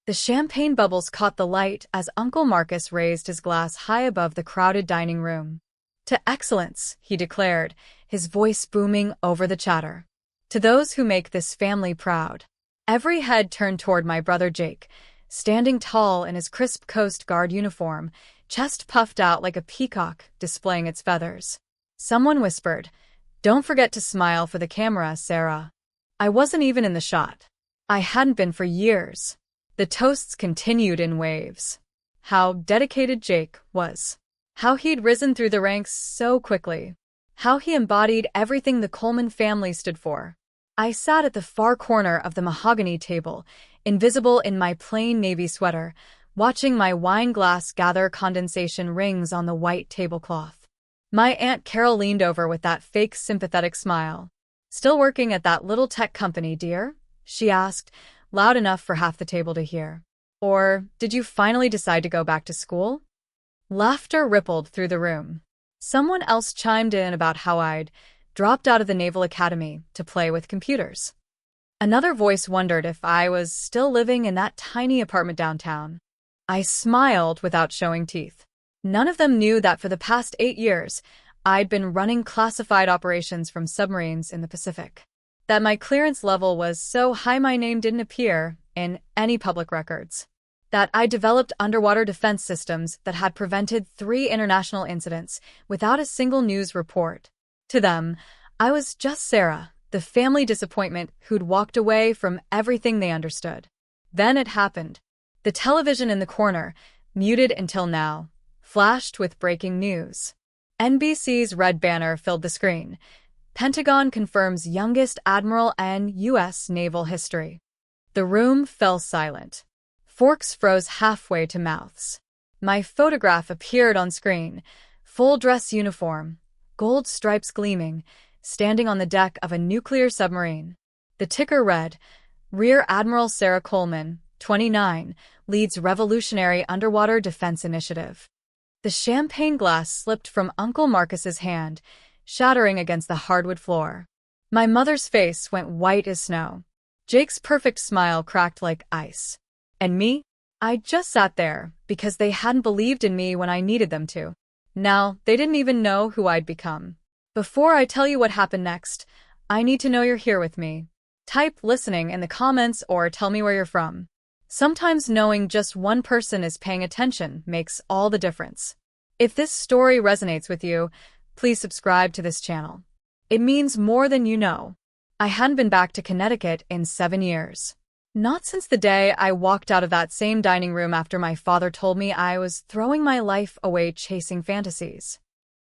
The champagne bubbles caught the light as Uncle Marcus raised his glass high above the crowded dining room. "To excellence," he declared, his voice booming over the chatter. "To those who make this family proud." Every head turned toward my brother Jake, standing tall in his crisp Coast Guard uniform, chest puffed out like a peacock displaying its feathers. Someone whispered, "Don't forget to smile for the camera, Sarah." I wasn't even in the shot. I hadn't been for years. The toasts continued in waves. How dedicated Jake was. How he'd risen through the ranks so quickly. How he embodied everything the Coleman family stood for. I sat at the far corner of the mahogany table, invisible in my plain navy sweater, watching my wine glass gather condensation rings on the white tablecloth. My Aunt Carol leaned over with that fake sympathetic smile. "Still working at that little tech company, dear?" she asked, loud enough for half the table to hear. "Or did you finally decide to go back to school?" Laughter rippled through the room. Someone else chimed in about how I'd dropped out of the Naval Academy to play with computers. Another voice wondered if I was still living in that tiny apartment downtown. I smiled without showing teeth. None of them knew that for the past 8 years, I'd been running classified operations from submarines in the Pacific. That my clearance level was so high my name didn't appear in any public records. That I developed underwater defense systems that had prevented 3 international incidents without a single news report. To them, I was just Sarah, the family disappointment who'd walked away from everything they understood. Then it happened. The television in the corner, muted until now, flashed with breaking news. NBC's red banner filled the screen. Pentagon confirms youngest admiral in U.S. Naval history. The room fell silent. Forks froze halfway to mouths. My photograph appeared on screen, full dress uniform, gold stripes gleaming, standing on the deck of a nuclear submarine. The ticker read, Rear Admiral Sarah Coleman, 29, leads Revolutionary Underwater Defense Initiative. The champagne glass slipped from Uncle Marcus's hand, shattering against the hardwood floor. My mother's face went white as snow. Jake's perfect smile cracked like ice. And me? I just sat there because they hadn't believed in me when I needed them to. Now, they didn't even know who I'd become. Before I tell you what happened next, I need to know you're here with me. Type listening in the comments or tell me where you're from. Sometimes knowing just one person is paying attention makes all the difference. If this story resonates with you, please subscribe to this channel. It means more than you know. I hadn't been back to Connecticut in 7 years. Not since the day I walked out of that same dining room after my father told me I was throwing my life away chasing fantasies.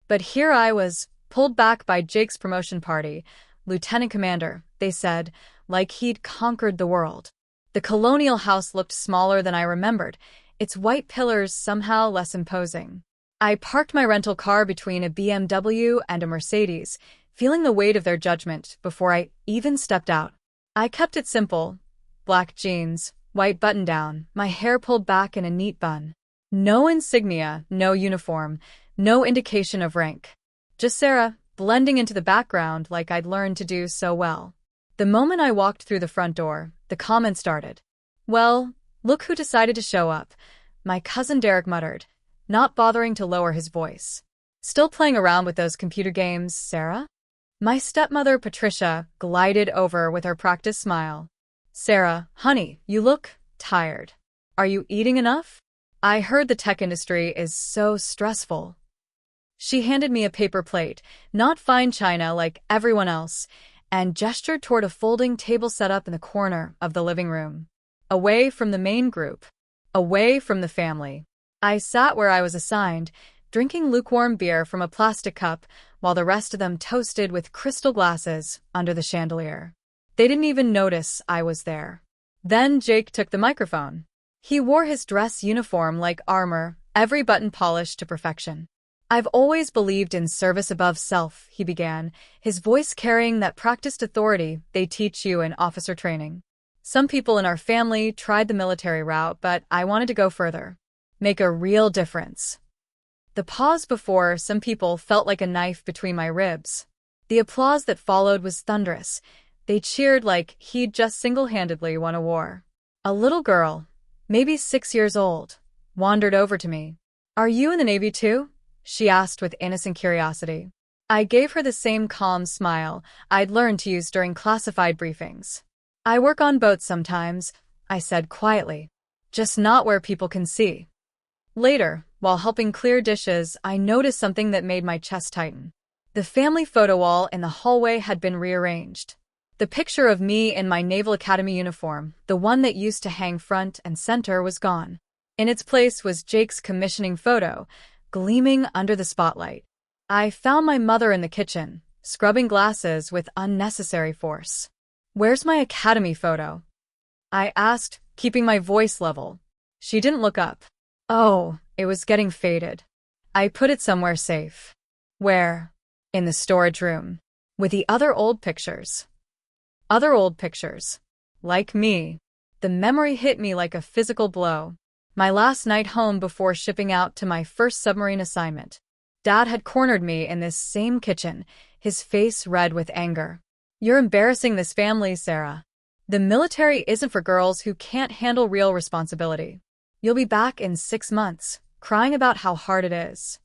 But here I was, pulled back by Jake's promotion party, lieutenant commander, they said, like he'd conquered the world. The colonial house looked smaller than I remembered, its white pillars somehow less imposing. I parked my rental car between a BMW and a Mercedes, feeling the weight of their judgment before I even stepped out. I kept it simple. Black jeans, white button-down, my hair pulled back in a neat bun. No insignia, no uniform, no indication of rank. Just Sarah, blending into the background like I'd learned to do so well. The moment I walked through the front door, the comments started. "Well, look who decided to show up," my cousin Derek muttered, not bothering to lower his voice. "Still playing around with those computer games, Sarah?" My stepmother Patricia glided over with her practiced smile. "Sarah, honey, you look tired. Are you eating enough? I heard the tech industry is so stressful." She handed me a paper plate, not fine china like everyone else, and gestured toward a folding table set up in the corner of the living room. Away from the main group. Away from the family. I sat where I was assigned, drinking lukewarm beer from a plastic cup, while the rest of them toasted with crystal glasses under the chandelier. They didn't even notice I was there. Then Jake took the microphone. He wore his dress uniform like armor, every button polished to perfection. "I've always believed in service above self," he began, his voice carrying that practiced authority they teach you in officer training. "Some people in our family tried the military route, but I wanted to go further. Make a real difference." The pause before some people felt like a knife between my ribs. The applause that followed was thunderous. They cheered like he'd just single-handedly won a war. A little girl, maybe 6 years old, wandered over to me. "Are you in the Navy too?" she asked with innocent curiosity. I gave her the same calm smile I'd learned to use during classified briefings. "I work on boats sometimes," I said quietly. "Just not where people can see." Later, while helping clear dishes, I noticed something that made my chest tighten. The family photo wall in the hallway had been rearranged. The picture of me in my Naval Academy uniform, the one that used to hang front and center, was gone. In its place was Jake's commissioning photo, gleaming under the spotlight. I found my mother in the kitchen, scrubbing glasses with unnecessary force. "Where's my academy photo?" I asked, keeping my voice level. She didn't look up. Oh, it was getting faded. I put it somewhere safe. "Where?" "In the storage room. With the other old pictures." Other old pictures. Like me. The memory hit me like a physical blow. My last night home before shipping out to my first submarine assignment. Dad had cornered me in this same kitchen, his face red with anger. "You're embarrassing this family, Sarah. The military isn't for girls who can't handle real responsibility. You'll be back in 6 months, crying about how hard it is."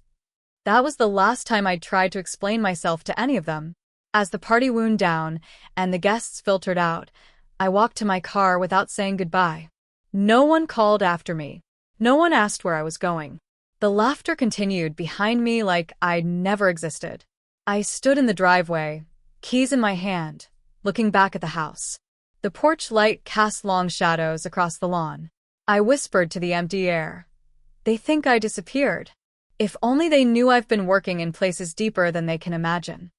That was the last time I'd tried to explain myself to any of them. As the party wound down and the guests filtered out, I walked to my car without saying goodbye. No one called after me. No one asked where I was going. The laughter continued behind me like I'd never existed. I stood in the driveway, keys in my hand, looking back at the house. The porch light cast long shadows across the lawn. I whispered to the empty air. "They think I disappeared. If only they knew I've been working in places deeper than they can imagine."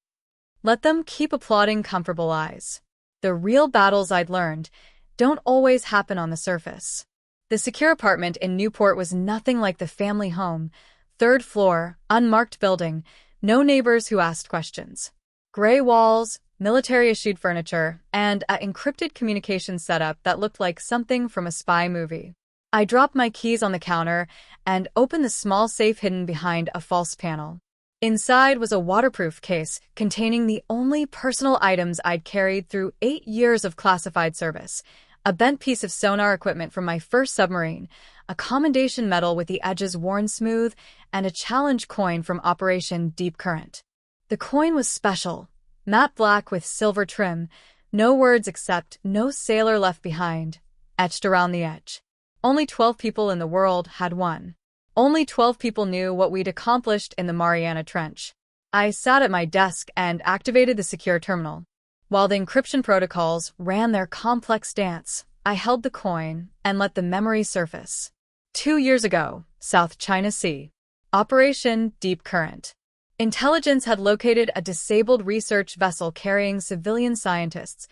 Let them keep applauding comfortable eyes. The real battles I'd learned don't always happen on the surface. The secure apartment in Newport was nothing like the family home. 3rd floor, unmarked building, no neighbors who asked questions. Gray walls, military-issued furniture, and an encrypted communications setup that looked like something from a spy movie. I dropped my keys on the counter and opened the small safe hidden behind a false panel. Inside was a waterproof case containing the only personal items I'd carried through 8 years of classified service: a bent piece of sonar equipment from my first submarine, a commendation medal with the edges worn smooth, and a challenge coin from Operation Deep Current. The coin was special, matte black with silver trim, no words except "No Sailor Left Behind," etched around the edge. Only 12 people in the world had one. Only 12 people knew what we'd accomplished in the Mariana Trench. I sat at my desk and activated the secure terminal. While the encryption protocols ran their complex dance, I held the coin and let the memory surface. 2 years ago, South China Sea. Operation Deep Current. Intelligence had located a disabled research vessel carrying civilian scientists,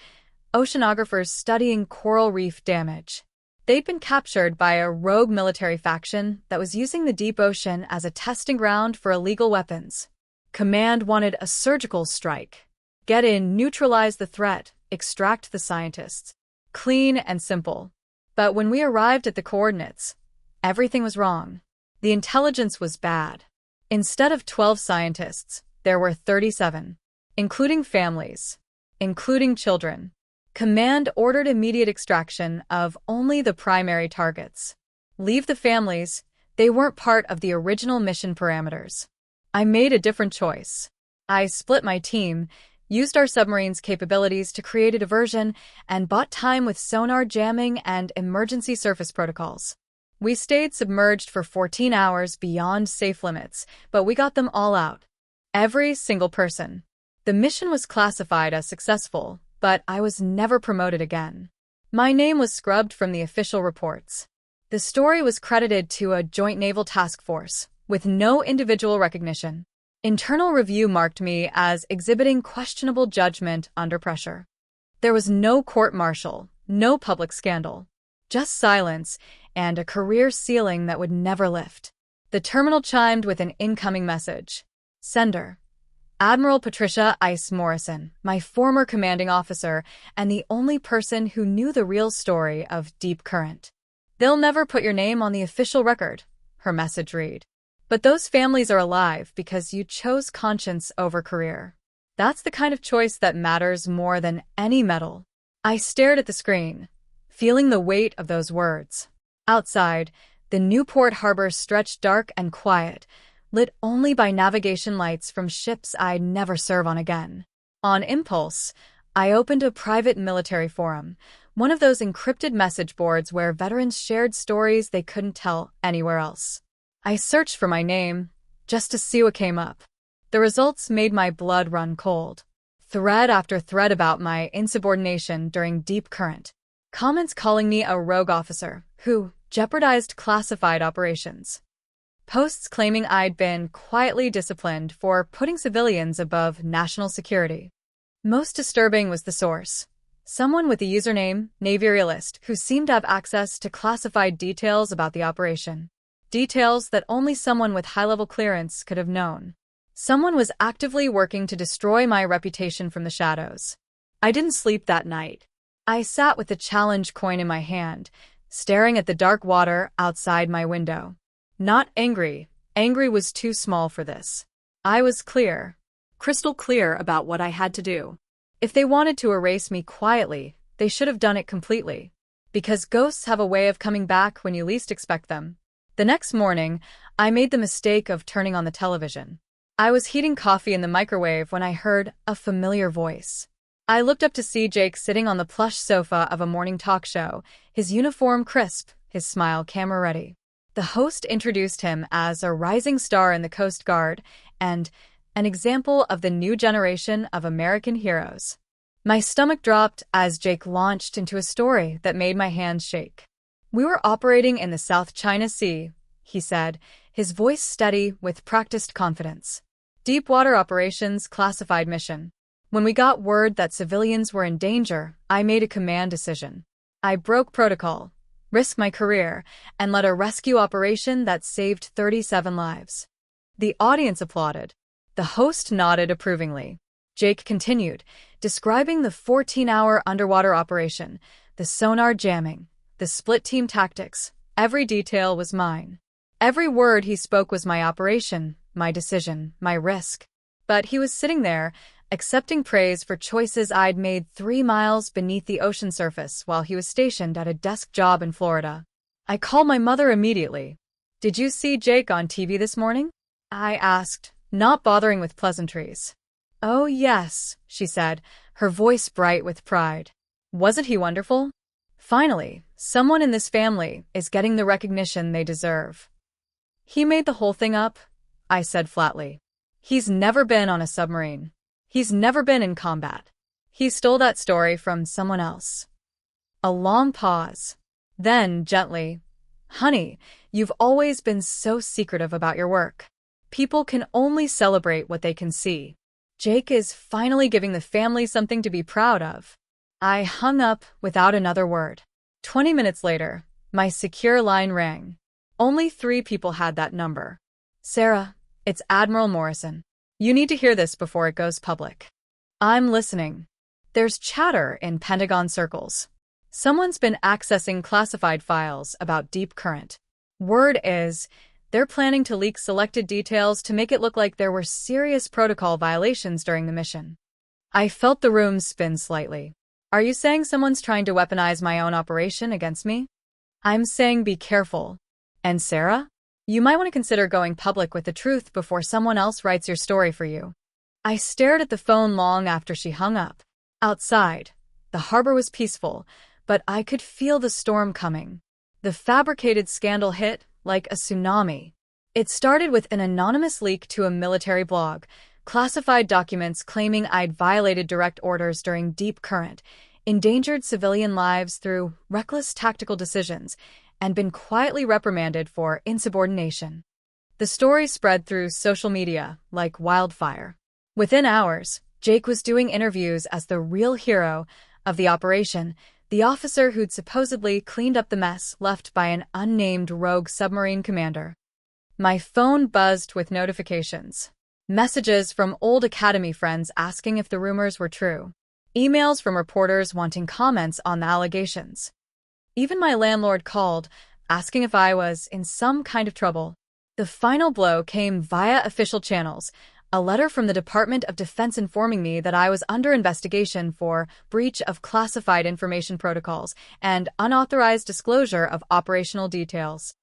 oceanographers studying coral reef damage. They'd been captured by a rogue military faction that was using the deep ocean as a testing ground for illegal weapons. Command wanted a surgical strike. Get in, neutralize the threat, extract the scientists. Clean and simple. But when we arrived at the coordinates, everything was wrong. The intelligence was bad. Instead of 12 scientists, there were 37, including families, including children. Command ordered immediate extraction of only the primary targets. Leave the families, they weren't part of the original mission parameters. I made a different choice. I split my team, used our submarine's capabilities to create a diversion, and bought time with sonar jamming and emergency surface protocols. We stayed submerged for 14 hours beyond safe limits, but we got them all out. Every single person. The mission was classified as successful, but I was never promoted again. My name was scrubbed from the official reports. The story was credited to a joint naval task force, with no individual recognition. Internal review marked me as exhibiting questionable judgment under pressure. There was no court-martial, no public scandal. Just silence and a career ceiling that would never lift. The terminal chimed with an incoming message. Sender. Admiral Patricia Ice Morrison, my former commanding officer and the only person who knew the real story of Deep Current. They'll never put your name on the official record, her message read. But those families are alive because you chose conscience over career. That's the kind of choice that matters more than any medal. I stared at the screen, feeling the weight of those words. Outside, the Newport harbor stretched dark and quiet, lit only by navigation lights from ships I'd never serve on again. On impulse, I opened a private military forum, one of those encrypted message boards where veterans shared stories they couldn't tell anywhere else. I searched for my name, just to see what came up. The results made my blood run cold. Thread after thread about my insubordination during deep current. Comments calling me a rogue officer who jeopardized classified operations. Posts claiming I'd been quietly disciplined for putting civilians above national security. Most disturbing was the source. Someone with the username Navy Realist who seemed to have access to classified details about the operation. Details that only someone with high-level clearance could have known. Someone was actively working to destroy my reputation from the shadows. I didn't sleep that night. I sat with the challenge coin in my hand, staring at the dark water outside my window. Not angry. Angry was too small for this. I was clear. Crystal clear about what I had to do. If they wanted to erase me quietly, they should have done it completely. Because ghosts have a way of coming back when you least expect them. The next morning, I made the mistake of turning on the television. I was heating coffee in the microwave when I heard a familiar voice. I looked up to see Jake sitting on the plush sofa of a morning talk show, his uniform crisp, his smile camera-ready. The host introduced him as a rising star in the Coast Guard and an example of the new generation of American heroes. My stomach dropped as Jake launched into a story that made my hands shake. "We were operating in the South China Sea," he said, his voice steady with practiced confidence. "Deep water operations, classified mission. When we got word that civilians were in danger, I made a command decision. I broke protocol, risked my career, and led a rescue operation that saved 37 lives." The audience applauded. The host nodded approvingly. Jake continued, describing the 14-hour underwater operation, the sonar jamming, the split-team tactics. Every detail was mine. Every word he spoke was my operation, my decision, my risk. But he was sitting there, accepting praise for choices I'd made 3 miles beneath the ocean surface while he was stationed at a desk job in Florida. I called my mother immediately. "Did you see Jake on TV this morning?" I asked, not bothering with pleasantries. "Oh yes," she said, her voice bright with pride. "Wasn't he wonderful? Finally, someone in this family is getting the recognition they deserve." "He made the whole thing up," I said flatly. "He's never been on a submarine. He's never been in combat. He stole that story from someone else." A long pause. Then, gently, "Honey, you've always been so secretive about your work. People can only celebrate what they can see. Jake is finally giving the family something to be proud of." I hung up without another word. 20 minutes later, my secure line rang. Only 3 people had that number. "Sarah, it's Admiral Morrison. You need to hear this before it goes public." "I'm listening." "There's chatter in Pentagon circles. Someone's been accessing classified files about deep current. Word is, they're planning to leak selected details to make it look like there were serious protocol violations during the mission." I felt the room spin slightly. "Are you saying someone's trying to weaponize my own operation against me?" "I'm saying be careful. And Sarah? You might want to consider going public with the truth before someone else writes your story for you." I stared at the phone long after she hung up. Outside, the harbor was peaceful, but I could feel the storm coming. The fabricated scandal hit like a tsunami. It started with an anonymous leak to a military blog, classified documents claiming I'd violated direct orders during deep current, endangered civilian lives through reckless tactical decisions, and been quietly reprimanded for insubordination. The story spread through social media like wildfire. Within hours, Jake was doing interviews as the real hero of the operation, the officer who'd supposedly cleaned up the mess left by an unnamed rogue submarine commander. My phone buzzed with notifications. Messages from old Academy friends asking if the rumors were true. Emails from reporters wanting comments on the allegations. Even my landlord called, asking if I was in some kind of trouble. The final blow came via official channels, A letter from the Department of Defense informing me that I was under investigation for breach of classified information protocols and unauthorized disclosure of operational details.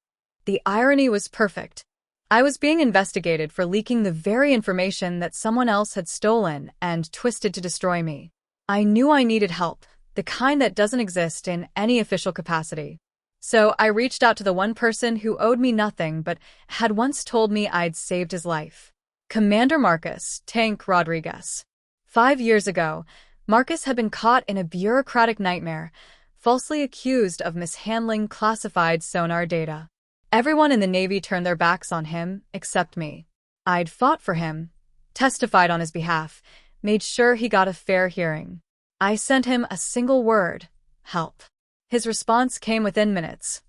The irony was perfect. I was being investigated for leaking the very information that someone else had stolen and twisted to destroy me. I knew I needed help, the kind that doesn't exist in any official capacity. So I reached out to the one person who owed me nothing but had once told me I'd saved his life. Commander Marcus Tank Rodriguez. 5 years ago, Marcus had been caught in a bureaucratic nightmare, falsely accused of mishandling classified sonar data. Everyone in the Navy turned their backs on him, except me. I'd fought for him, testified on his behalf, made sure he got a fair hearing. I sent him a single word: help. His response came within minutes.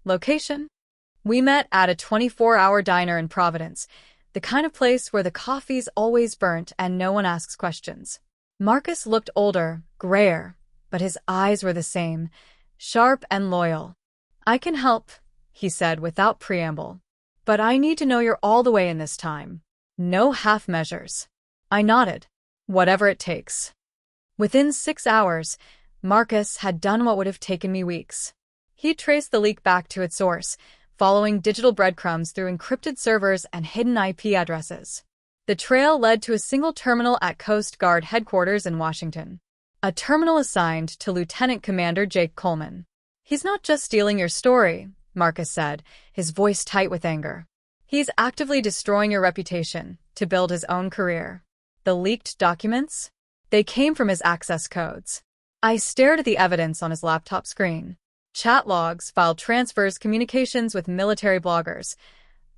Location? We met at a 24-hour diner in Providence, the kind of place where the coffee's always burnt and no one asks questions. Marcus looked older, grayer, but his eyes were the same, sharp and loyal. I can help, he said without preamble. But I need to know you're all the way in this time. No half measures. I nodded. Whatever it takes. Within 6 hours, Marcus had done what would have taken me weeks. He traced the leak back to its source, following digital breadcrumbs through encrypted servers and hidden IP addresses. The trail led to a single terminal at Coast Guard headquarters in Washington. A terminal assigned to Lieutenant Commander Jake Coleman. He's not just stealing your story, Marcus said, his voice tight with anger. He's actively destroying your reputation to build his own career. The leaked documents? They came from his access codes. I stared at the evidence on his laptop screen. Chat logs, file transfers, communications with military bloggers,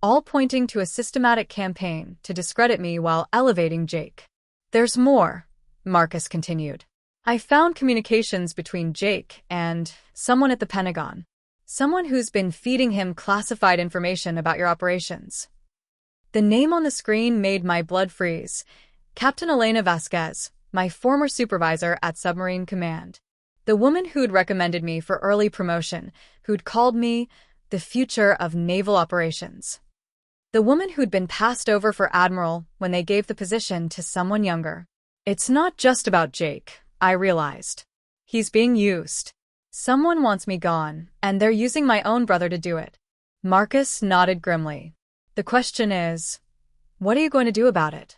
all pointing to a systematic campaign to discredit me while elevating Jake. There's more, Marcus continued. I found communications between Jake and someone at the Pentagon. Someone who's been feeding him classified information about your operations. The name on the screen made my blood freeze. Captain Elena Vasquez, my former supervisor at Submarine Command. The woman who'd recommended me for early promotion, who'd called me the future of naval operations. The woman who'd been passed over for admiral when they gave the position to someone younger. It's not just about Jake, I realized. He's being used. Someone wants me gone, and they're using my own brother to do it. Marcus nodded grimly. The question is, what are you going to do about it?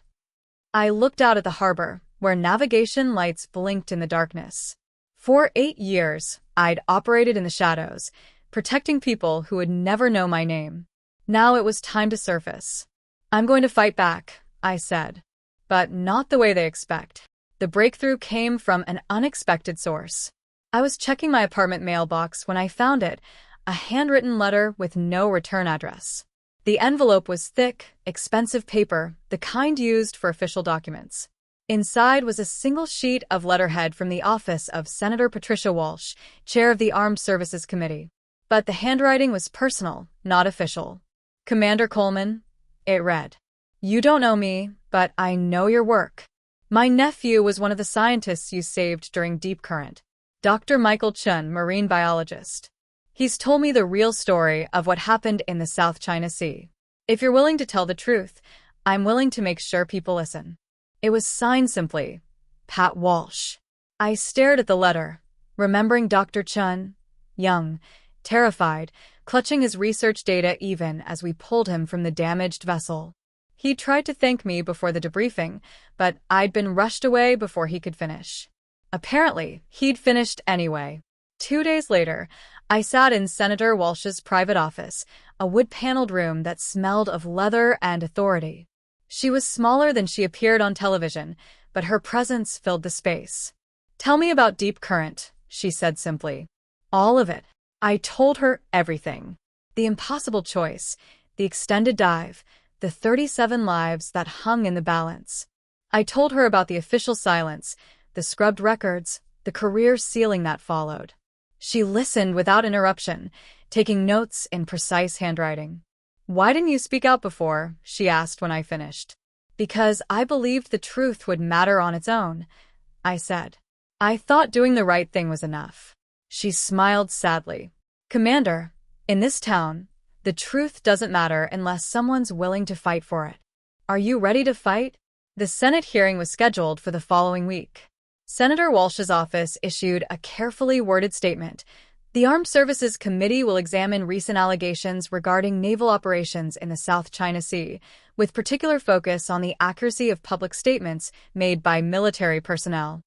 I looked out at the harbor, where navigation lights blinked in the darkness. For 8 years, I'd operated in the shadows, protecting people who would never know my name. Now it was time to surface. I'm going to fight back, I said. But not the way they expect. The breakthrough came from an unexpected source. I was checking my apartment mailbox when I found it, a handwritten letter with no return address. The envelope was thick, expensive paper, the kind used for official documents. Inside was a single sheet of letterhead from the office of Senator Patricia Walsh, chair of the Armed Services Committee. But the handwriting was personal, not official. Commander Coleman, it read. You don't know me, but I know your work. My nephew was one of the scientists you saved during Deep Current. Dr. Michael Chun, marine biologist. He's told me the real story of what happened in the South China Sea. If you're willing to tell the truth, I'm willing to make sure people listen. It was signed simply, Pat Walsh. I stared at the letter, remembering Dr. Chun, young, terrified, clutching his research data even as we pulled him from the damaged vessel. He tried to thank me before the debriefing, but I'd been rushed away before he could finish. Apparently, he'd finished anyway. 2 days later, I sat in Senator Walsh's private office, a wood-paneled room that smelled of leather and authority. She was smaller than she appeared on television, but her presence filled the space. Tell me about Deep Current, she said simply. All of it. I told her everything. The impossible choice, the extended dive, the 37 lives that hung in the balance. I told her about the official silence, the scrubbed records, the career ceiling that followed. She listened without interruption, taking notes in precise handwriting. Why didn't you speak out before? She asked when I finished. Because I believed the truth would matter on its own, I said. I thought doing the right thing was enough. She smiled sadly. Commander, in this town, the truth doesn't matter unless someone's willing to fight for it. Are you ready to fight? The Senate hearing was scheduled for the following week. Senator Walsh's office issued a carefully worded statement. The Armed Services Committee will examine recent allegations regarding naval operations in the South China Sea, with particular focus on the accuracy of public statements made by military personnel.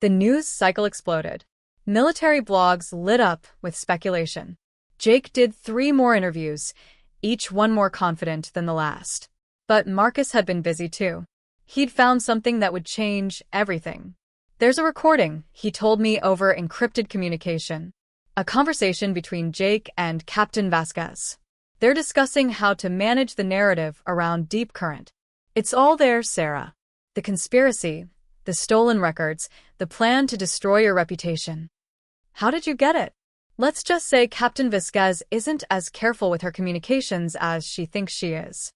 The news cycle exploded. Military blogs lit up with speculation. Jake did 3 more interviews, each one more confident than the last. But Marcus had been busy too. He'd found something that would change everything. There's a recording, he told me over encrypted communication. A conversation between Jake and Captain Vasquez. They're discussing how to manage the narrative around Deep Current. It's all there, Sarah. The conspiracy, the stolen records, the plan to destroy your reputation. How did you get it? Let's just say Captain Vasquez isn't as careful with her communications as she thinks she is.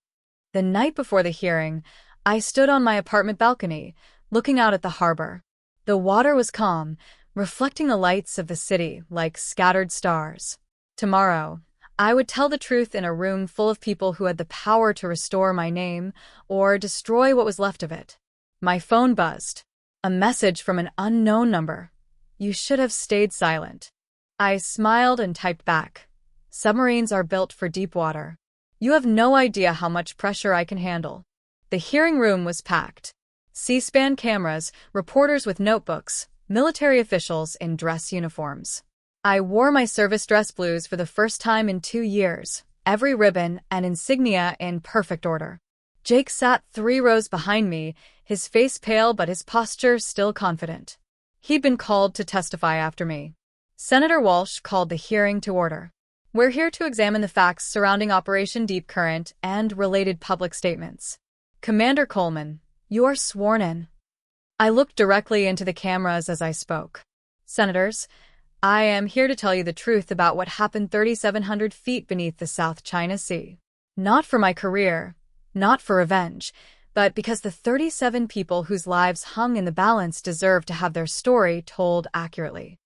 The night before the hearing, I stood on my apartment balcony, looking out at the harbor. The water was calm, reflecting the lights of the city like scattered stars. Tomorrow, I would tell the truth in a room full of people who had the power to restore my name or destroy what was left of it. My phone buzzed. A message from an unknown number. You should have stayed silent. I smiled and typed back. Submarines are built for deep water. You have no idea how much pressure I can handle. The hearing room was packed. C-SPAN cameras, reporters with notebooks, military officials in dress uniforms. I wore my service dress blues for the first time in 2 years, every ribbon and insignia in perfect order. Jake sat 3 rows behind me, his face pale but his posture still confident. He'd been called to testify after me. Senator Walsh called the hearing to order. We're here to examine the facts surrounding Operation Deep Current and related public statements. Commander Coleman, you are sworn in. I looked directly into the cameras as I spoke. Senators, I am here to tell you the truth about what happened 3,700 feet beneath the South China Sea. Not for my career, not for revenge, but because the 37 people whose lives hung in the balance deserve to have their story told accurately.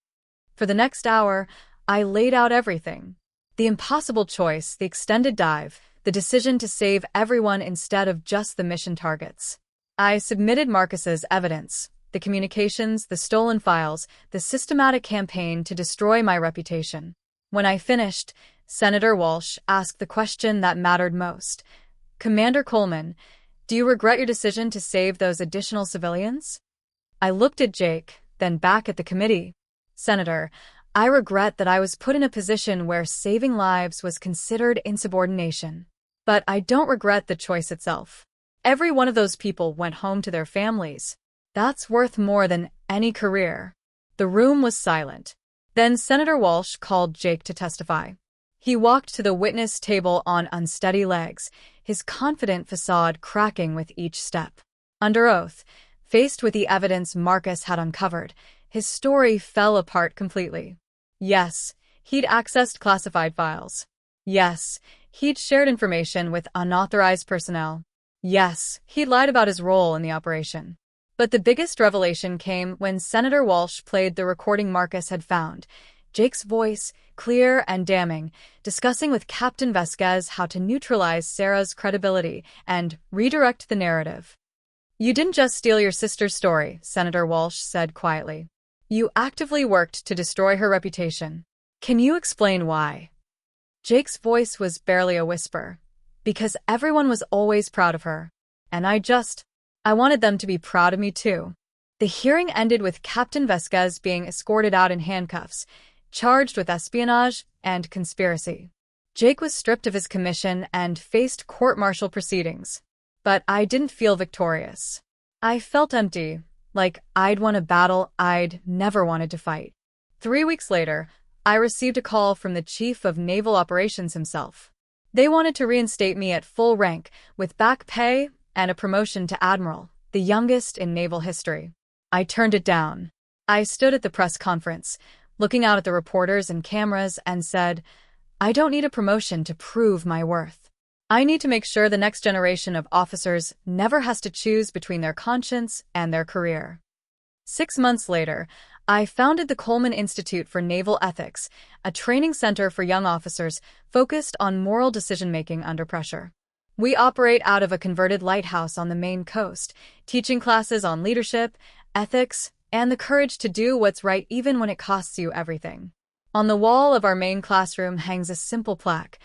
For the next hour, I laid out everything. The impossible choice, the extended dive, the decision to save everyone instead of just the mission targets. I submitted Marcus's evidence, the communications, the stolen files, the systematic campaign to destroy my reputation. When I finished, Senator Walsh asked the question that mattered most. Commander Coleman, do you regret your decision to save those additional civilians? I looked at Jake, then back at the committee. Senator, I regret that I was put in a position where saving lives was considered insubordination. But I don't regret the choice itself. Every one of those people went home to their families. That's worth more than any career. The room was silent. Then Senator Walsh called Jake to testify. He walked to the witness table on unsteady legs, his confident facade cracking with each step. Under oath, faced with the evidence Marcus had uncovered, his story fell apart completely. Yes, he'd accessed classified files. Yes, he'd shared information with unauthorized personnel. Yes, he'd lied about his role in the operation. But the biggest revelation came when Senator Walsh played the recording Marcus had found. Jake's voice, clear and damning, discussing with Captain Vasquez how to neutralize Sarah's credibility and redirect the narrative. You didn't just steal your sister's story, Senator Walsh said quietly. You actively worked to destroy her reputation. Can you explain why? Jake's voice was barely a whisper. Because everyone was always proud of her. And I wanted them to be proud of me too. The hearing ended with Captain Vasquez being escorted out in handcuffs, charged with espionage and conspiracy. Jake was stripped of his commission and faced court-martial proceedings. But I didn't feel victorious. I felt empty, like I'd won a battle I'd never wanted to fight. 3 weeks later, I received a call from the Chief of Naval Operations himself. They wanted to reinstate me at full rank, with back pay and a promotion to Admiral, the youngest in naval history. I turned it down. I stood at the press conference, looking out at the reporters and cameras, and said, I don't need a promotion to prove my worth. I need to make sure the next generation of officers never has to choose between their conscience and their career. 6 months later, I founded the Coleman Institute for Naval Ethics, a training center for young officers focused on moral decision-making under pressure. We operate out of a converted lighthouse on the Maine coast, teaching classes on leadership, ethics, and the courage to do what's right even when it costs you everything. On the wall of our main classroom hangs a simple plaque: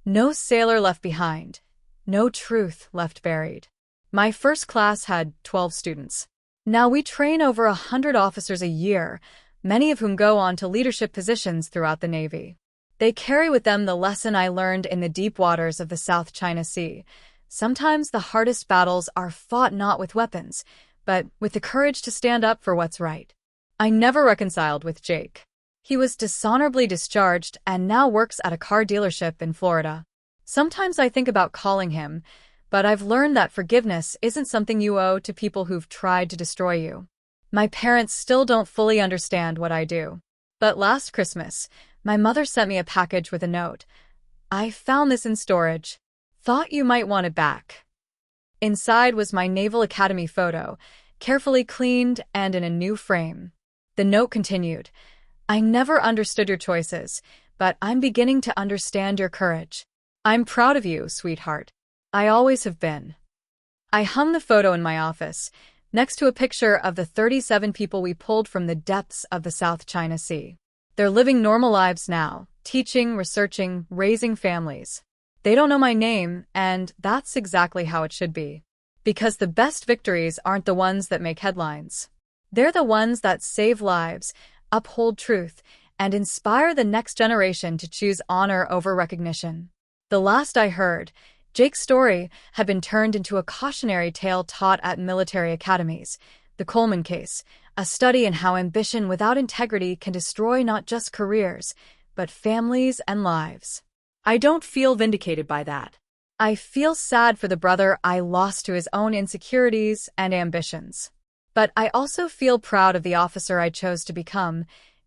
"No sailor left behind, no truth left buried." My first class had 12 students. Now we train over 100 officers a year, many of whom go on to leadership positions throughout the Navy. They carry with them the lesson I learned in the deep waters of the South China Sea. Sometimes the hardest battles are fought not with weapons, but with the courage to stand up for what's right. I never reconciled with Jake. He was dishonorably discharged and now works at a car dealership in Florida. Sometimes I think about calling him, but I've learned that forgiveness isn't something you owe to people who've tried to destroy you. My parents still don't fully understand what I do. But last Christmas, my mother sent me a package with a note. "I found this in storage. Thought you might want it back." Inside was my Naval Academy photo, carefully cleaned and in a new frame. The note continued, "I never understood your choices, but I'm beginning to understand your courage. I'm proud of you, sweetheart. I always have been." I hung the photo in my office, next to a picture of the 37 people we pulled from the depths of the South China Sea. They're living normal lives now, teaching, researching, raising families. They don't know my name, and that's exactly how it should be. Because the best victories aren't the ones that make headlines. They're the ones that save lives, uphold truth, and inspire the next generation to choose honor over recognition. The last I heard, Jake's story had been turned into a cautionary tale taught at military academies, the Coleman case, a study in how ambition without integrity can destroy not just careers, but families and lives. I don't feel vindicated by that. I feel sad for the brother I lost to his own insecurities and ambitions. But I also feel proud of the officer I chose to become,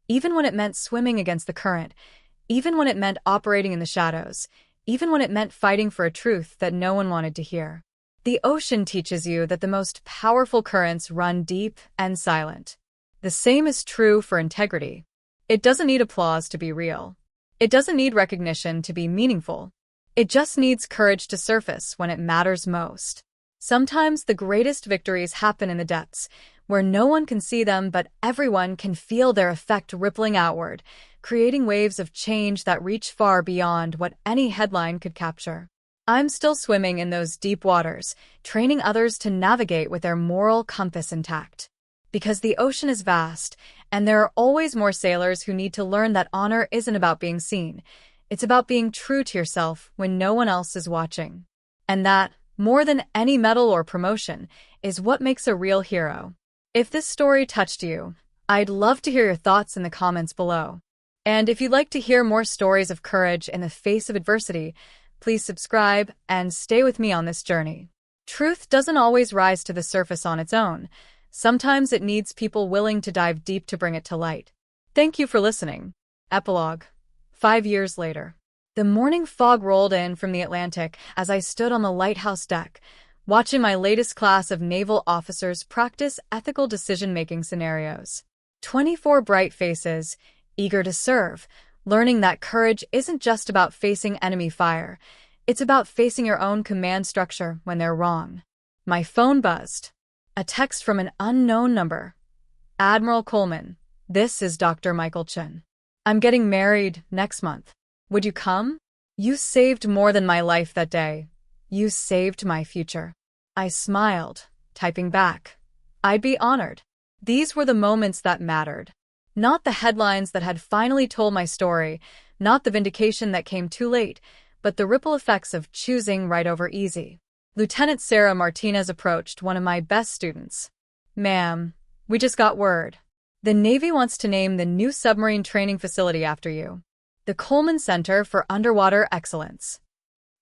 even when it meant swimming against the current, even when it meant operating in the shadows, even when it meant fighting for a truth that no one wanted to hear. The ocean teaches you that the most powerful currents run deep and silent. The same is true for integrity. It doesn't need applause to be real. It doesn't need recognition to be meaningful. It just needs courage to surface when it matters most. Sometimes the greatest victories happen in the depths, where no one can see them but everyone can feel their effect rippling outward, creating waves of change that reach far beyond what any headline could capture. I'm still swimming in those deep waters, training others to navigate with their moral compass intact. Because the ocean is vast, and there are always more sailors who need to learn that honor isn't about being seen. It's about being true to yourself when no one else is watching. And that, more than any medal or promotion, is what makes a real hero. If this story touched you, I'd love to hear your thoughts in the comments below. And if you'd like to hear more stories of courage in the face of adversity, please subscribe and stay with me on this journey. Truth doesn't always rise to the surface on its own. Sometimes it needs people willing to dive deep to bring it to light. Thank you for listening. Epilogue. 5 years later. The morning fog rolled in from the Atlantic as I stood on the lighthouse deck, watching my latest class of naval officers practice ethical decision-making scenarios. 24 bright faces, eager to serve, learning that courage isn't just about facing enemy fire, it's about facing your own command structure when they're wrong. My phone buzzed. A text from an unknown number. "Admiral Coleman, this is Dr. Michael Chen. I'm getting married next month. Would you come? You saved more than my life that day. You saved my future." I smiled, typing back, "I'd be honored." These were the moments that mattered. Not the headlines that had finally told my story, not the vindication that came too late, but the ripple effects of choosing right over easy. Lieutenant Sarah Martinez approached one of my best students. "Ma'am, we just got word. The Navy wants to name the new submarine training facility after you. The Coleman Center for Underwater Excellence."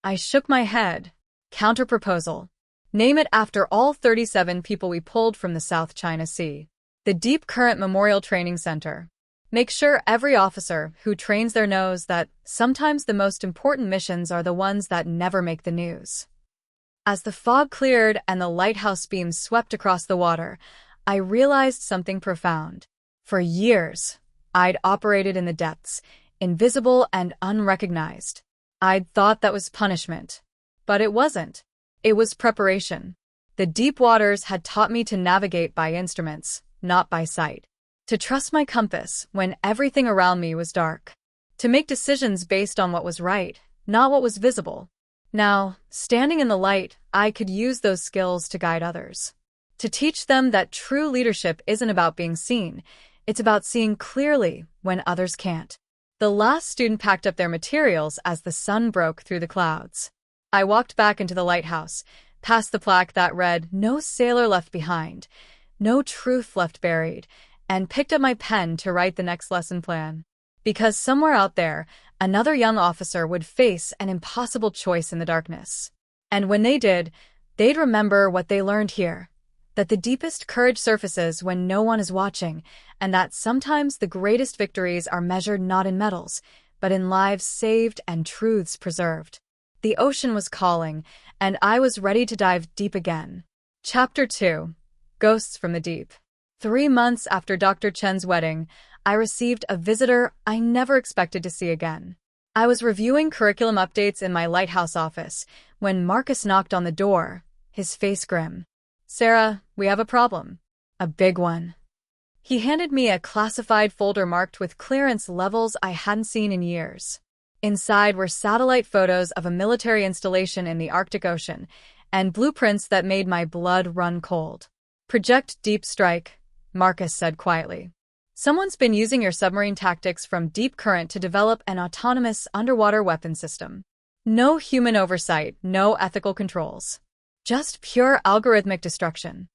I shook my head. Counterproposal. Name it after all 37 people we pulled from the South China Sea. The Deep Current Memorial Training Center. Make sure every officer who trains there knows that sometimes the most important missions are the ones that never make the news. As the fog cleared and the lighthouse beams swept across the water, I realized something profound. For years, I'd operated in the depths, invisible and unrecognized. I'd thought that was punishment. But it wasn't. It was preparation. The deep waters had taught me to navigate by instruments, not by sight. To trust my compass when everything around me was dark. To make decisions based on what was right, not what was visible. Now, standing in the light, I could use those skills to guide others. To teach them that true leadership isn't about being seen, it's about seeing clearly when others can't. The last student packed up their materials as the sun broke through the clouds. I walked back into the lighthouse, past the plaque that read, "No sailor left behind, no truth left buried," and picked up my pen to write the next lesson plan. Because somewhere out there, another young officer would face an impossible choice in the darkness. And when they did, they'd remember what they learned here. That the deepest courage surfaces when no one is watching, and that sometimes the greatest victories are measured not in medals, but in lives saved and truths preserved. The ocean was calling, and I was ready to dive deep again. Chapter 2. Ghosts from the Deep. 3 months after Dr. Chen's wedding, I received a visitor I never expected to see again. I was reviewing curriculum updates in my lighthouse office when Marcus knocked on the door, his face grim. "Sarah, we have a problem." "A big one." He handed me a classified folder marked with clearance levels I hadn't seen in years. Inside were satellite photos of a military installation in the Arctic Ocean and blueprints that made my blood run cold. "Project Deep Strike," Marcus said quietly. "Someone's been using your submarine tactics from deep current to develop an autonomous underwater weapon system. No human oversight, no ethical controls. Just pure algorithmic destruction."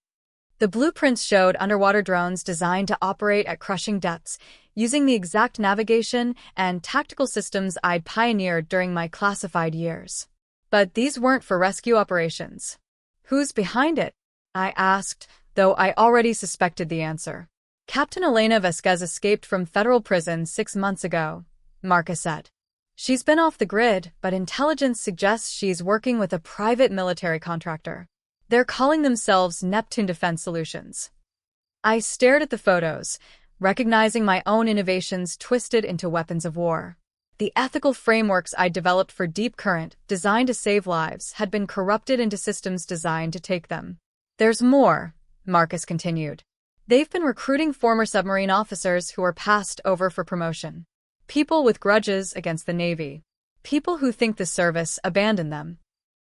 The blueprints showed underwater drones designed to operate at crushing depths, using the exact navigation and tactical systems I'd pioneered during my classified years. But these weren't for rescue operations. "Who's behind it?" I asked, though I already suspected the answer. "Captain Elena Vasquez escaped from federal prison 6 months ago," Marcus said. "She's been off the grid, but intelligence suggests she's working with a private military contractor. They're calling themselves Neptune Defense Solutions." I stared at the photos, recognizing my own innovations twisted into weapons of war. The ethical frameworks I'd developed for deep current, designed to save lives, had been corrupted into systems designed to take them. "There's more," Marcus continued. "They've been recruiting former submarine officers who are passed over for promotion. People with grudges against the Navy. People who think the service abandoned them."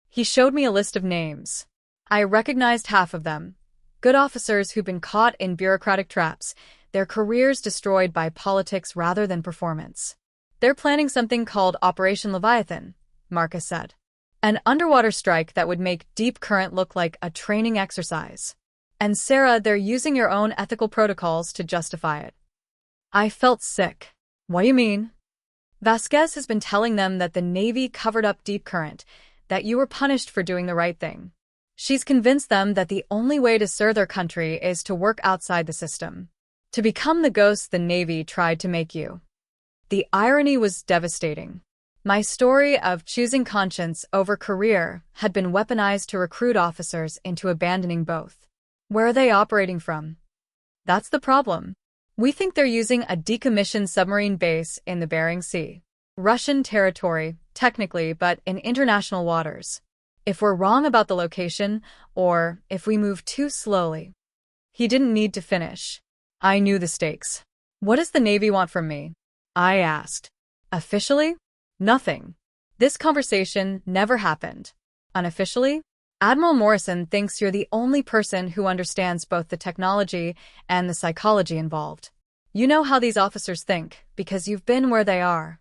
He showed me a list of names. I recognized half of them. Good officers who've been caught in bureaucratic traps, their careers destroyed by politics rather than performance. "They're planning something called Operation Leviathan," Marcus said. "An underwater strike that would make deep current look like a training exercise. And Sarah, they're using your own ethical protocols to justify it." I felt sick. "What do you mean?" "Vasquez has been telling them that the Navy covered up deep current, that you were punished for doing the right thing. She's convinced them that the only way to serve their country is to work outside the system. To become the ghost the Navy tried to make you." The irony was devastating. My story of choosing conscience over career had been weaponized to recruit officers into abandoning both. Where are they operating from? That's the problem. We think they're using a decommissioned submarine base in the Bering Sea. Russian territory, technically, but in international waters. If we're wrong about the location, or if we move too slowly. He didn't need to finish. I knew the stakes. "What does the Navy want from me?" I asked. "Officially? Nothing. This conversation never happened. Unofficially? Admiral Morrison thinks you're the only person who understands both the technology and the psychology involved. You know how these officers think, because you've been where they are."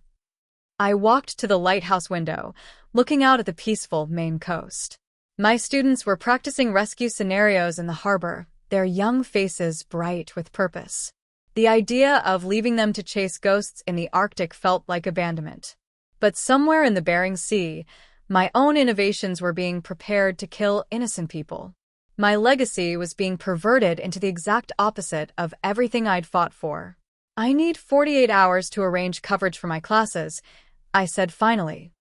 I walked to the lighthouse window, looking out at the peaceful Maine coast. My students were practicing rescue scenarios in the harbor, their young faces bright with purpose. The idea of leaving them to chase ghosts in the Arctic felt like abandonment. But somewhere in the Bering Sea, my own innovations were being prepared to kill innocent people. My legacy was being perverted into the exact opposite of everything I'd fought for. "I need 48 hours to arrange coverage for my classes," I said finally.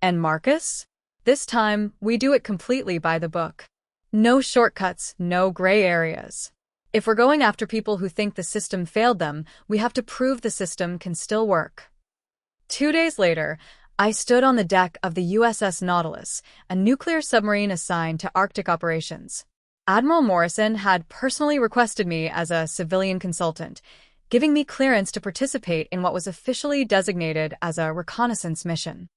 "And Marcus? This time, we do it completely by the book. No shortcuts, no gray areas. If we're going after people who think the system failed them, we have to prove the system can still work." 2 days later, I stood on the deck of the USS Nautilus, a nuclear submarine assigned to Arctic operations. Admiral Morrison had personally requested me as a civilian consultant, giving me clearance to participate in what was officially designated as a reconnaissance mission.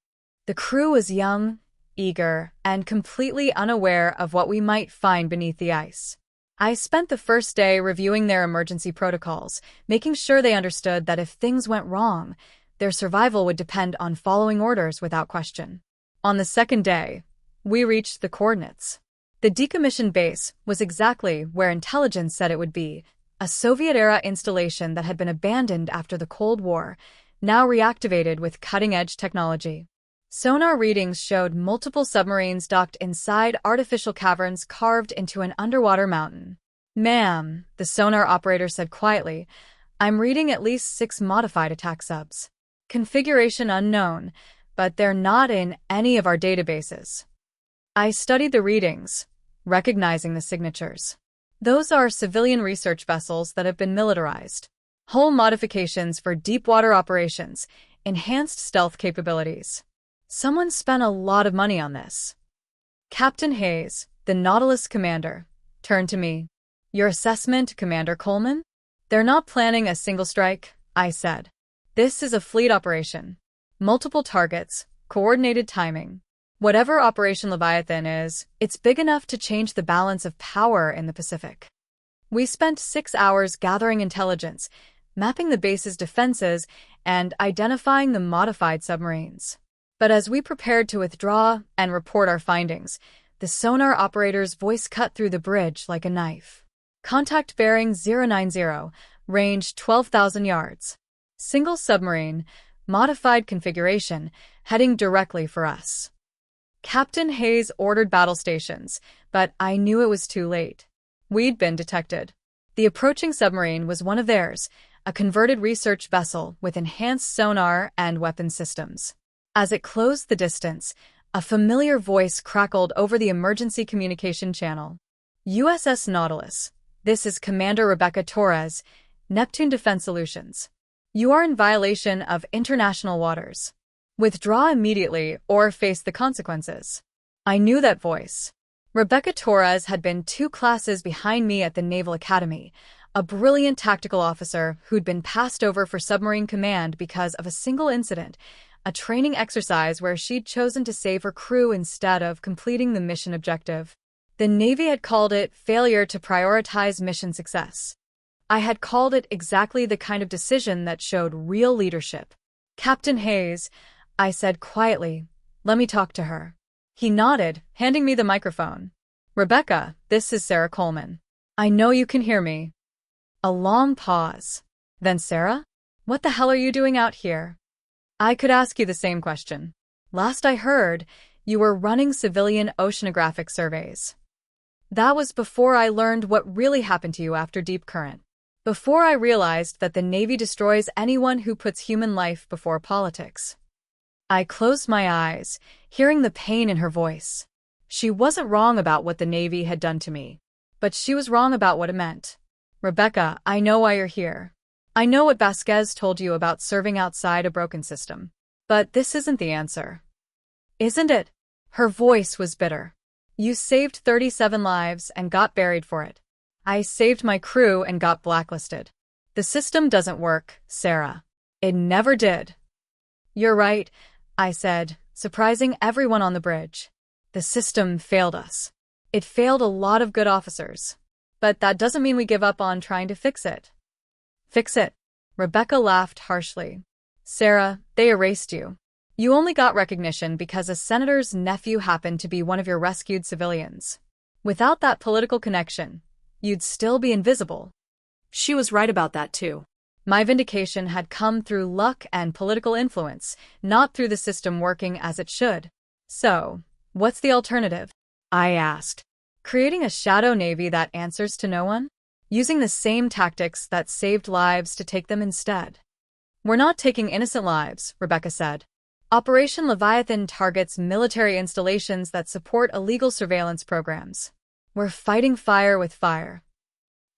The crew was young, eager, and completely unaware of what we might find beneath the ice. I spent the first day reviewing their emergency protocols, making sure they understood that if things went wrong, their survival would depend on following orders without question. On the second day, we reached the coordinates. The decommissioned base was exactly where intelligence said it would be, a Soviet-era installation that had been abandoned after the Cold War, now reactivated with cutting-edge technology. Sonar readings showed multiple submarines docked inside artificial caverns carved into an underwater mountain. "Ma'am," the sonar operator said quietly, "I'm reading at least 6 modified attack subs. Configuration unknown, but they're not in any of our databases." I studied the readings, recognizing the signatures. Those are civilian research vessels that have been militarized. Hull modifications for deep-water operations, enhanced stealth capabilities. Someone spent a lot of money on this. Captain Hayes, the Nautilus commander, turned to me. "Your assessment, Commander Coleman?" "They're not planning a single strike," I said. "This is a fleet operation. Multiple targets, coordinated timing. Whatever Operation Leviathan is, it's big enough to change the balance of power in the Pacific." We spent 6 hours gathering intelligence, mapping the base's defenses, and identifying the modified submarines. But as we prepared to withdraw and report our findings, the sonar operator's voice cut through the bridge like a knife. "Contact bearing 090, range 12,000 yards. Single submarine, modified configuration, heading directly for us." Captain Hayes ordered battle stations, but I knew it was too late. We'd been detected. The approaching submarine was one of theirs, a converted research vessel with enhanced sonar and weapon systems. As it closed the distance, a familiar voice crackled over the emergency communication channel. "USS Nautilus, this is Commander Rebecca Torres, Neptune Defense Solutions. You are in violation of international waters. Withdraw immediately or face the consequences." I knew that voice. Rebecca Torres had been 2 classes behind me at the Naval Academy, a brilliant tactical officer who'd been passed over for submarine command because of a single incident, a training exercise where she'd chosen to save her crew instead of completing the mission objective. The Navy had called it failure to prioritize mission success. I had called it exactly the kind of decision that showed real leadership. "Captain Hayes," I said quietly, "let me talk to her." He nodded, handing me the microphone. "Rebecca, this is Sarah Coleman. I know you can hear me." A long pause. "Then Sarah? What the hell are you doing out here?" "I could ask you the same question. Last I heard, you were running civilian oceanographic surveys." That was before I learned what really happened to you after Deep Current. Before I realized that the Navy destroys anyone who puts human life before politics. I closed my eyes, hearing the pain in her voice. She wasn't wrong about what the Navy had done to me, but she was wrong about what it meant. "Rebecca, I know why you're here. I know what Vasquez told you about serving outside a broken system. But this isn't the answer. Isn't it?" Her voice was bitter. "You saved 37 lives and got buried for it. I saved my crew and got blacklisted. The system doesn't work, Sarah. It never did." "You're right," I said, surprising everyone on the bridge. "The system failed us. It failed a lot of good officers. But that doesn't mean we give up on trying to fix it." "Fix it?" Rebecca laughed harshly. "Sarah, they erased you. You only got recognition because a senator's nephew happened to be one of your rescued civilians. Without that political connection, you'd still be invisible." She was right about that too. My vindication had come through luck and political influence, not through the system working as it should. "So, what's the alternative?" I asked. "Creating a shadow navy that answers to no one? Using the same tactics that saved lives to take them instead?" "We're not taking innocent lives," Rebecca said. "Operation Leviathan targets military installations that support illegal surveillance programs. We're fighting fire with fire."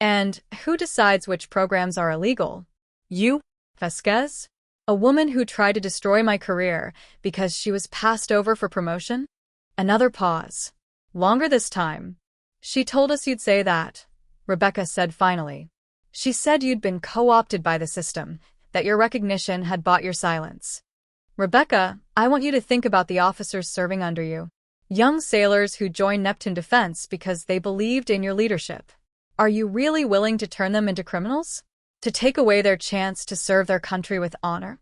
"And who decides which programs are illegal? You? Vasquez? A woman who tried to destroy my career because she was passed over for promotion? Another pause. Longer this time. She told us you'd say that, Rebecca said finally. She said you'd been co-opted by the system, that your recognition had bought your silence. Rebecca, I want you to think about the officers serving under you. Young sailors who joined Neptune Defense because they believed in your leadership. Are you really willing to turn them into criminals? To take away their chance to serve their country with honor?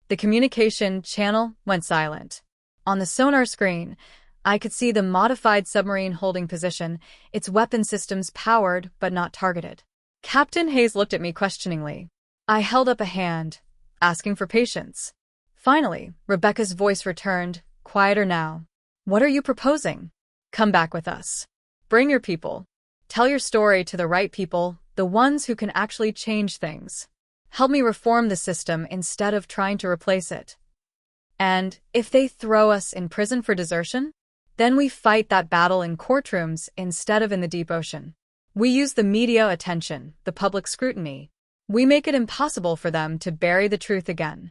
The communication channel went silent. On the sonar screen, I could see the modified submarine holding position, its weapon systems powered but not targeted. Captain Hayes looked at me questioningly. I held up a hand, asking for patience. Finally, Rebecca's voice returned, quieter now. What are you proposing? Come back with us. Bring your people. Tell your story to the right people, the ones who can actually change things. Help me reform the system instead of trying to replace it. And if they throw us in prison for desertion, then we fight that battle in courtrooms instead of in the deep ocean. We use the media attention, the public scrutiny. We make it impossible for them to bury the truth again.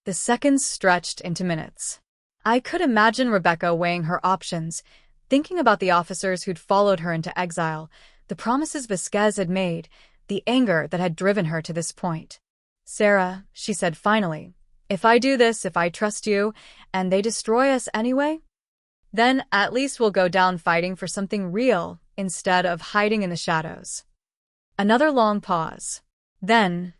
The seconds stretched into minutes. I could imagine Rebecca weighing her options, thinking about the officers who'd followed her into exile, the promises Vasquez had made, the anger that had driven her to this point. Sarah, she said finally, if I do this, if I trust you, and they destroy us anyway, then at least we'll go down fighting for something real instead of hiding in the shadows. Another long pause. Then,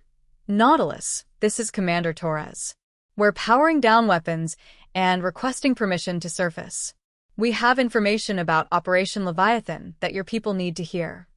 Nautilus, this is Commander Torres. We're powering down weapons and requesting permission to surface. We have information about Operation Leviathan that your people need to hear.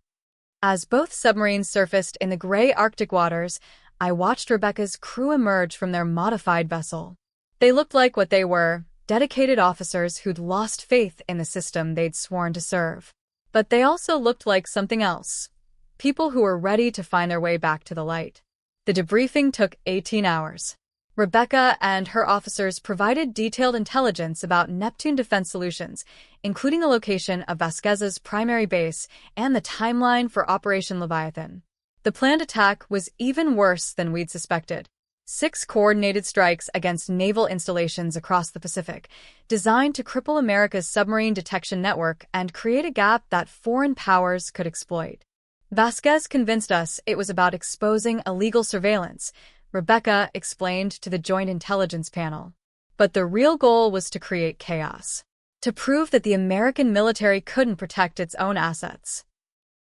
As both submarines surfaced in the gray Arctic waters, I watched Rebecca's crew emerge from their modified vessel. They looked like what they were, dedicated officers who'd lost faith in the system they'd sworn to serve. But they also looked like something else. People who were ready to find their way back to the light. The debriefing took 18 hours. Rebecca and her officers provided detailed intelligence about Neptune Defense Solutions, including the location of Vasquez's primary base and the timeline for Operation Leviathan. The planned attack was even worse than we'd suspected. 6 coordinated strikes against naval installations across the Pacific, designed to cripple America's submarine detection network and create a gap that foreign powers could exploit. Vasquez convinced us it was about exposing illegal surveillance, Rebecca explained to the Joint Intelligence Panel. But the real goal was to create chaos, to prove that the American military couldn't protect its own assets.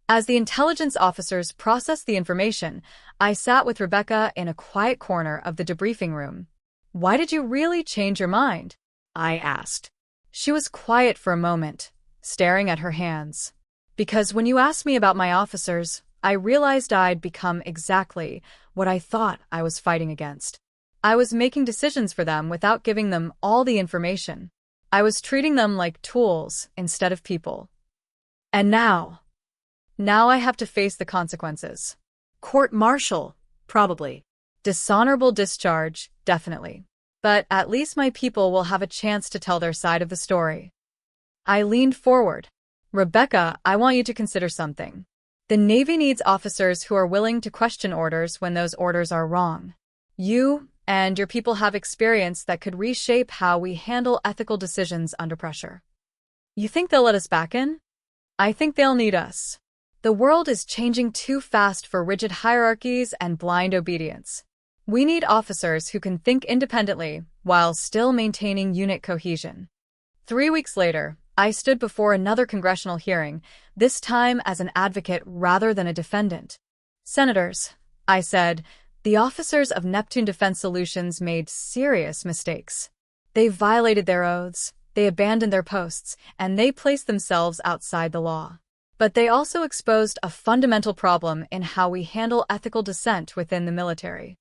As the intelligence officers processed the information, I sat with Rebecca in a quiet corner of the debriefing room. Why did you really change your mind? I asked. She was quiet for a moment, staring at her hands. Because when you asked me about my officers, I realized I'd become exactly what I thought I was fighting against. I was making decisions for them without giving them all the information. I was treating them like tools instead of people. And now I have to face the consequences. Court-martial, probably. Dishonorable discharge, definitely. But at least my people will have a chance to tell their side of the story. I leaned forward. Rebecca, I want you to consider something. The Navy needs officers who are willing to question orders when those orders are wrong. You and your people have experience that could reshape how we handle ethical decisions under pressure. You think they'll let us back in? I think they'll need us. The world is changing too fast for rigid hierarchies and blind obedience. We need officers who can think independently while still maintaining unit cohesion. 3 weeks later, I stood before another congressional hearing, this time as an advocate rather than a defendant. Senators, I said, the officers of Neptune Defense Solutions made serious mistakes. They violated their oaths, they abandoned their posts, and they placed themselves outside the law. But they also exposed a fundamental problem in how we handle ethical dissent within the military.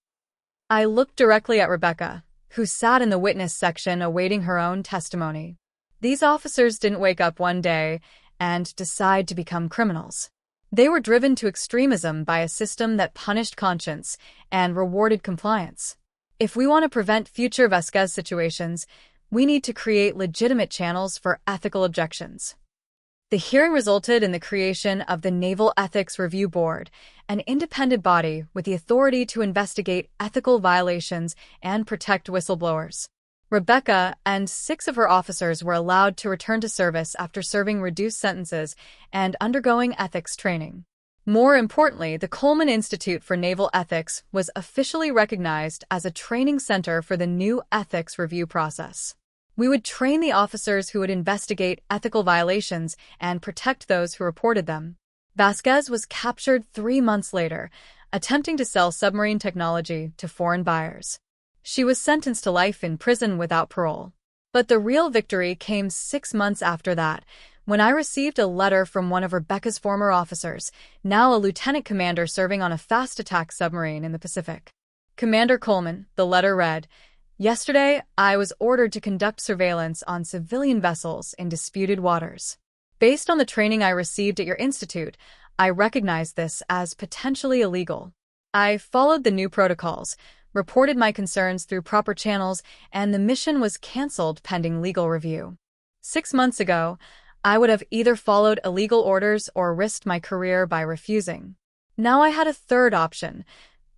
I looked directly at Rebecca, who sat in the witness section awaiting her own testimony. These officers didn't wake up one day and decide to become criminals. They were driven to extremism by a system that punished conscience and rewarded compliance. If we want to prevent future Vasquez situations, we need to create legitimate channels for ethical objections. The hearing resulted in the creation of the Naval Ethics Review Board, an independent body with the authority to investigate ethical violations and protect whistleblowers. Rebecca and 6 of her officers were allowed to return to service after serving reduced sentences and undergoing ethics training. More importantly, the Coleman Institute for Naval Ethics was officially recognized as a training center for the new ethics review process. We would train the officers who would investigate ethical violations and protect those who reported them. Vasquez was captured 3 months later, attempting to sell submarine technology to foreign buyers. She was sentenced to life in prison without parole. But the real victory came 6 months after that, when I received a letter from one of Rebecca's former officers, now a lieutenant commander serving on a fast attack submarine in the Pacific. Commander Coleman, the letter read, "Yesterday, I was ordered to conduct surveillance on civilian vessels in disputed waters. Based on the training I received at your institute, I recognize this as potentially illegal. I followed the new protocols, reported my concerns through proper channels, and the mission was canceled pending legal review. 6 months ago, I would have either followed illegal orders or risked my career by refusing. Now I had a third option,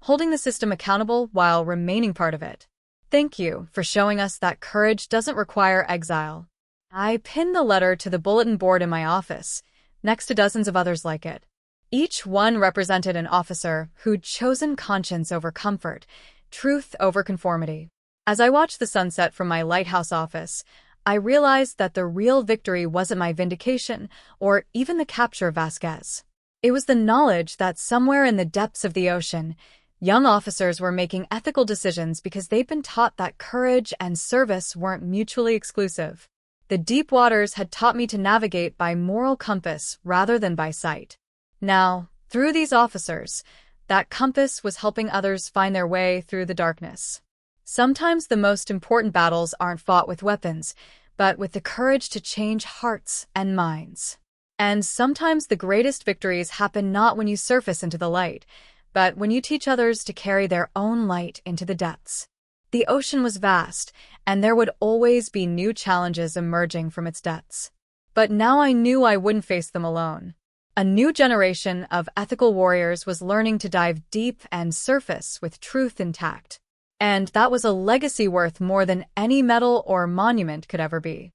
holding the system accountable while remaining part of it. Thank you for showing us that courage doesn't require exile." I pinned the letter to the bulletin board in my office, next to dozens of others like it. Each one represented an officer who'd chosen conscience over comfort, truth over conformity. As I watched the sunset from my lighthouse office, I realized that the real victory wasn't my vindication or even the capture of Vasquez. It was the knowledge that somewhere in the depths of the ocean, young officers were making ethical decisions because they'd been taught that courage and service weren't mutually exclusive. The deep waters had taught me to navigate by moral compass rather than by sight. Now, through these officers, that compass was helping others find their way through the darkness. Sometimes the most important battles aren't fought with weapons, but with the courage to change hearts and minds. And sometimes the greatest victories happen not when you surface into the light, but when you teach others to carry their own light into the depths. The ocean was vast, and there would always be new challenges emerging from its depths. But now I knew I wouldn't face them alone. A new generation of ethical warriors was learning to dive deep and surface with truth intact. And that was a legacy worth more than any medal or monument could ever be.